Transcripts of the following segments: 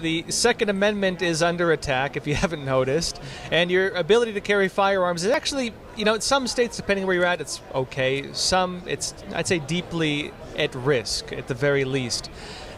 The Second Amendment is under attack, if you haven't noticed, and your ability to carry firearms is actually, in some states, depending where you're at, it's okay. Some, it's, I'd say, deeply at risk, at the very least.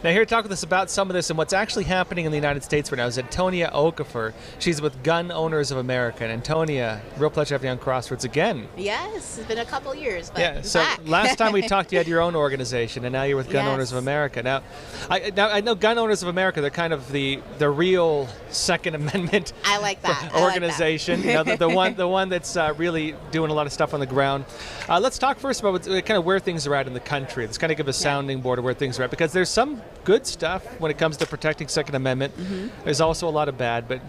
Now, here to talk with us about some of this and what's actually happening in the United States right now is Antonia Okafor. She's with Gun Owners of America. And Antonia, real pleasure having you on Crossroads again. Yes, it's been a couple years, but yeah. So back. last time we talked, you had your own organization, and now you're with Gun Owners of America. Now, I know Gun Owners of America. They're kind of the real Second Amendment. I like that organization. I like that. the one that's really doing a lot of stuff on the ground. Let's talk first about kind of where things are at in the country. Let's kind of give a sounding board of where things are at, because there's some good stuff when it comes to protecting Second Amendment. Mm-hmm. There's also a lot of bad, but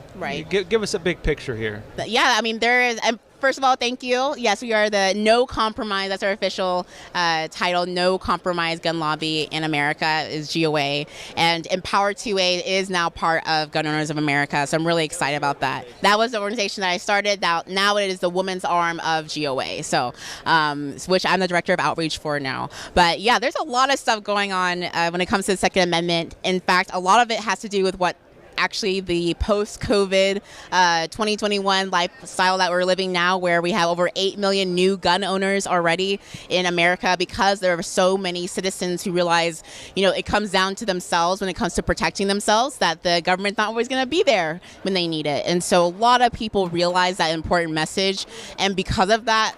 give us a big picture here. Yeah, I mean, there is. First of all, thank you. Yes, we are the No Compromise. That's our official title. No Compromise Gun Lobby in America is GOA, and Empower 2A is now part of Gun Owners of America. So I'm really excited about that. That was the organization that I started. Now it is the women's arm of GOA. So, which I'm the director of outreach for now. But yeah, there's a lot of stuff going on when it comes to the Second Amendment. In fact, a lot of it has to do with what actually the post-COVID 2021 lifestyle that we're living now, where we have over 8 million new gun owners already in America, because there are so many citizens who realize, it comes down to themselves when it comes to protecting themselves, that the government's not always going to be there when they need it. And so a lot of people realize that important message. And because of that,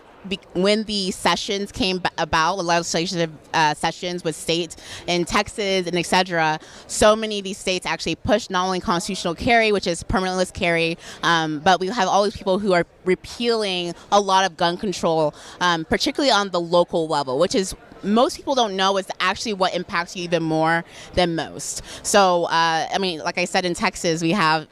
when the sessions came about, the legislative sessions with states in Texas and etc., so many of these states actually pushed not only constitutional carry, which is permitless carry, but we have all these people who are repealing a lot of gun control, particularly on the local level, which is most people don't know is actually what impacts you even more than most. So, I mean, like I said, in Texas, we have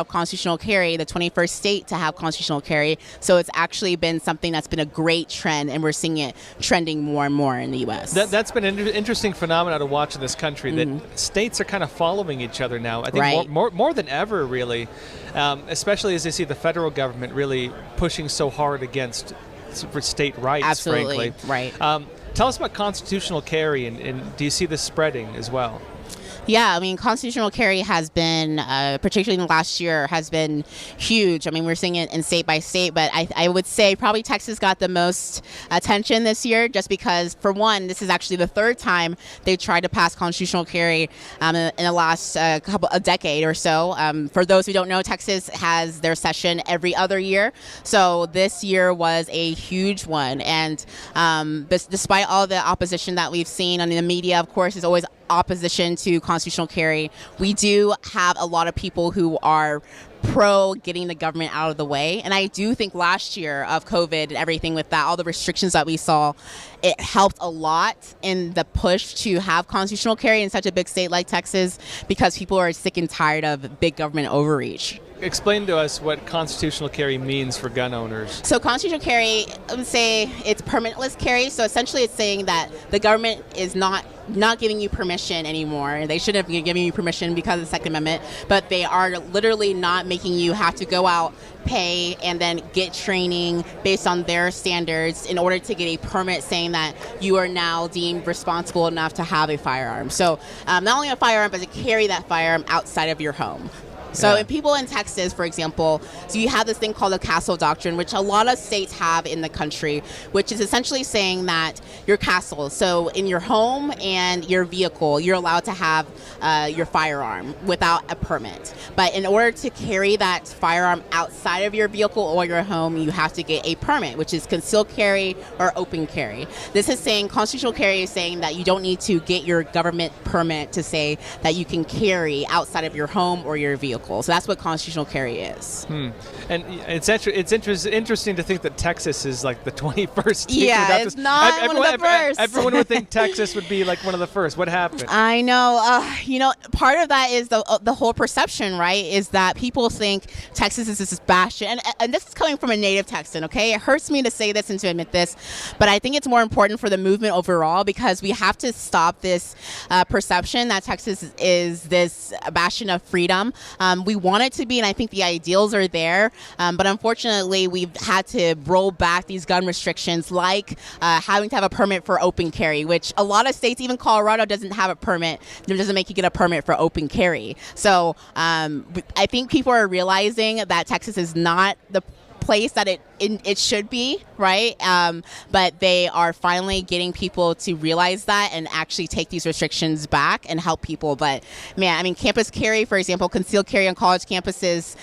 constitutional carry, the 21st state to have constitutional carry. So it's actually been something that's been a great trend, and we're seeing it trending more and more in the U.S. That's been an interesting phenomenon to watch in this country, that states are kind of following each other now. I think more than ever, really, especially as they see the federal government really pushing so hard against state rights, frankly. Right. Tell us about constitutional carry, and do you see this spreading as well? Yeah, I mean, constitutional carry has been, particularly in the last year, has been huge. I mean, we're seeing it in state by state, but I would say probably Texas got the most attention this year, just because, for one, this is actually the third time they tried to pass constitutional carry in the last a decade or so. For those who don't know, Texas has their session every other year, so this year was a huge one. And despite all the opposition that we've seen on the media, of course, is always opposition to constitutional carry, we do have a lot of people who are pro getting the government out of the way. And I do think last year of COVID and everything with that, all the restrictions that we saw, it helped a lot in the push to have constitutional carry in such a big state like Texas, because people are sick and tired of big government overreach. Explain to us what constitutional carry means for gun owners. So constitutional carry, I would say it's permitless carry. So essentially it's saying that the government is not giving you permission anymore. They shouldn't have given you permission because of the Second Amendment, but they are literally not making you have to go out, pay, and then get training based on their standards in order to get a permit saying that you are now deemed responsible enough to have a firearm. So not only a firearm, but to carry that firearm outside of your home. So in people in Texas, for example, so you have this thing called the castle doctrine, which a lot of states have in the country, which is essentially saying that your castle, so in your home and your vehicle, you're allowed to have your firearm without a permit. But in order to carry that firearm outside of your vehicle or your home, you have to get a permit, which is concealed carry or open carry. This is saying, constitutional carry is saying that you don't need to get your government permit to say that you can carry outside of your home or your vehicle. So that's what constitutional carry is. And it's interesting to think that Texas is like the 21st state. Yeah, it's not one of the first. Everyone would think Texas would be like one of the first. What happened? I know. Part of that is the whole perception, right? Is that people think Texas is this bastion, and this is coming from a native Texan. Okay, it hurts me to say this and to admit this, but I think it's more important for the movement overall, because we have to stop this perception that Texas is this bastion of freedom. We want it to be, and I think the ideals are there. But unfortunately, we've had to roll back these gun restrictions, like having to have a permit for open carry, which a lot of states, even Colorado, doesn't have a permit. It doesn't make you get a permit for open carry. So I think people are realizing that Texas is not the place that it should be, right? But they are finally getting people to realize that and actually take these restrictions back and help people. But man, I mean, campus carry, for example, concealed carry on college campuses,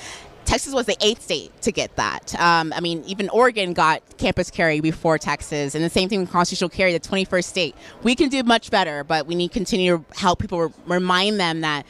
Texas was the 8th state to get that. I mean, even Oregon got campus carry before Texas, and the same thing with constitutional carry, the 21st state. We can do much better, but we need to continue to help people, remind them that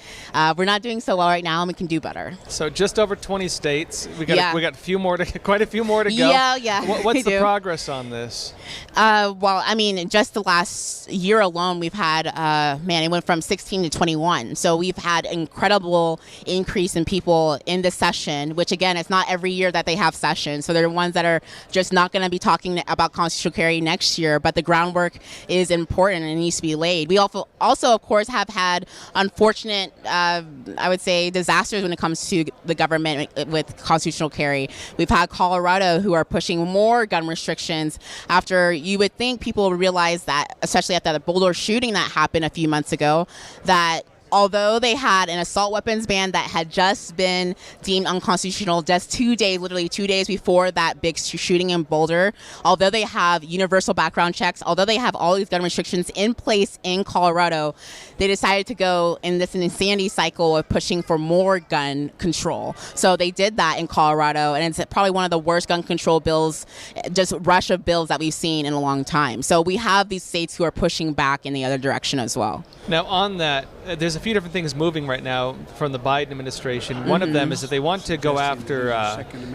we're not doing so well right now, and we can do better. So just over 20 states. We got a few more quite a few more to go. Yeah. What's the progress on this? Well, I mean, just the last year alone, we've had, it went from 16 to 21. So we've had incredible increase in people in the session, which again, it's not every year that they have sessions. So there are ones that are just not going to be talking about constitutional carry next year, but the groundwork is important and it needs to be laid. We also of course, have had unfortunate, I would say, disasters when it comes to the government with constitutional carry. We've had Colorado who are pushing more gun restrictions after you would think people would realize that, especially after the Boulder shooting that happened a few months ago, that although they had an assault weapons ban that had just been deemed unconstitutional just literally 2 days before that big shooting in Boulder, although they have universal background checks, although they have all these gun restrictions in place in Colorado, they decided to go in this insanity cycle of pushing for more gun control. So they did that in Colorado, and it's probably one of the worst gun control bills, just rush of bills that we've seen in a long time. So we have these states who are pushing back in the other direction as well. Now on that, there's a few different things moving right now from the Biden administration. One of them is that they want to go after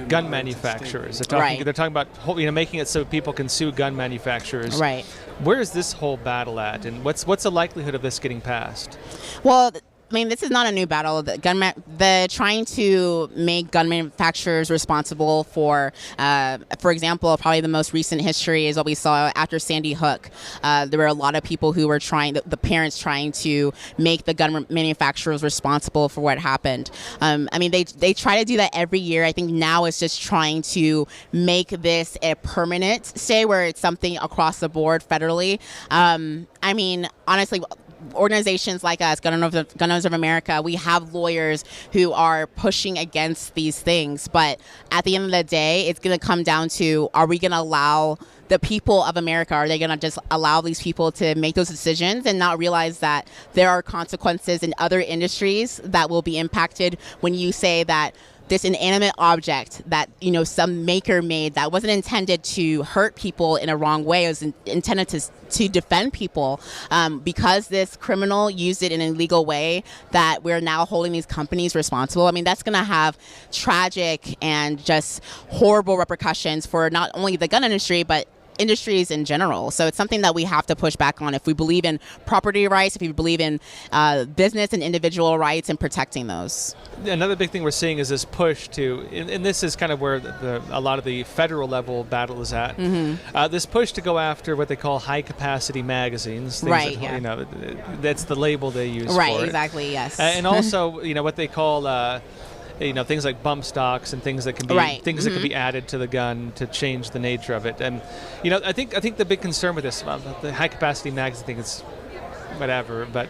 gun manufacturers. They're talking about making it so people can sue gun manufacturers. Right. Where is this whole battle at, and what's the likelihood of this getting passed? Well, I mean, this is not a new battle. The trying to make gun manufacturers responsible for example, probably the most recent history is what we saw after Sandy Hook. There were a lot of people who were the parents trying to make the gun manufacturers responsible for what happened. I mean, they try to do that every year. I think now it's just trying to make this a permanent stay where it's something across the board federally. I mean, honestly, organizations like us, Gun Owners of America, we have lawyers who are pushing against these things. But at the end of the day, it's going to come down to, are we going to allow the people of America, are they going to just allow these people to make those decisions and not realize that there are consequences in other industries that will be impacted when you say that this inanimate object that some maker made that wasn't intended to hurt people in a wrong way, it was intended to defend people, because this criminal used it in an illegal way, that we're now holding these companies responsible. I mean, that's going to have tragic and just horrible repercussions for not only the gun industry, but industries in general. So it's something that we have to push back on if we believe in property rights, if we believe in business and individual rights and protecting those. Another big thing we're seeing is this push to, and this is kind of where a lot of the federal level battle is at, this push to go after what they call high-capacity magazines. Right, that's the label they use for it. Right, exactly, yes. And also, what they call things like bump stocks and things that can be that can be added to the gun to change the nature of it. And I think the big concern with this, the high capacity magazine thing, is whatever, but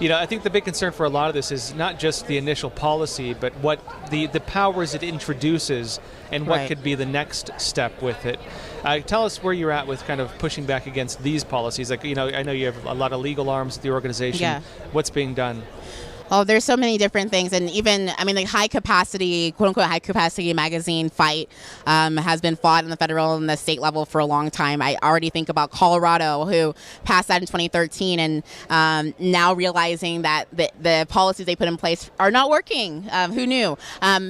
I think the big concern for a lot of this is not just the initial policy, but what the powers it introduces and what could be the next step with it. Tell us where you're at with kind of pushing back against these policies. Like, I know you have a lot of legal arms at the organization. Yeah. What's being done? Oh, there's so many different things. And even, the high capacity, quote unquote, high capacity magazine fight has been fought on the federal and the state level for a long time. I already think about Colorado, who passed that in 2013, and now realizing that the policies they put in place are not working. Who knew?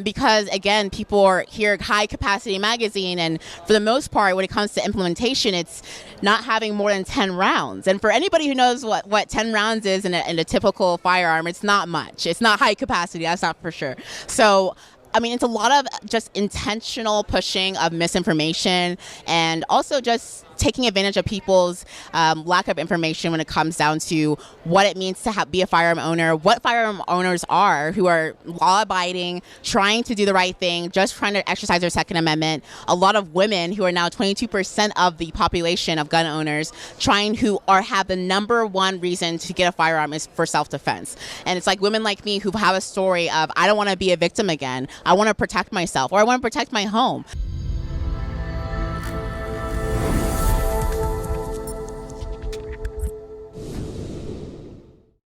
Because, again, people hear high capacity magazine, and for the most part, when it comes to implementation, it's not having more than 10 rounds. And for anybody who knows what 10 rounds is in a typical firearm, it's not much. It's not high capacity, that's not for sure. So it's a lot of just intentional pushing of misinformation, and also just taking advantage of people's lack of information when it comes down to what it means to be a firearm owner, what firearm owners are who are law-abiding, trying to do the right thing, just trying to exercise their Second Amendment. A lot of women who are now 22% of the population of gun owners have the number one reason to get a firearm is for self-defense. And it's like women like me who have a story of, I don't want to be a victim again. I want to protect myself, or I want to protect my home.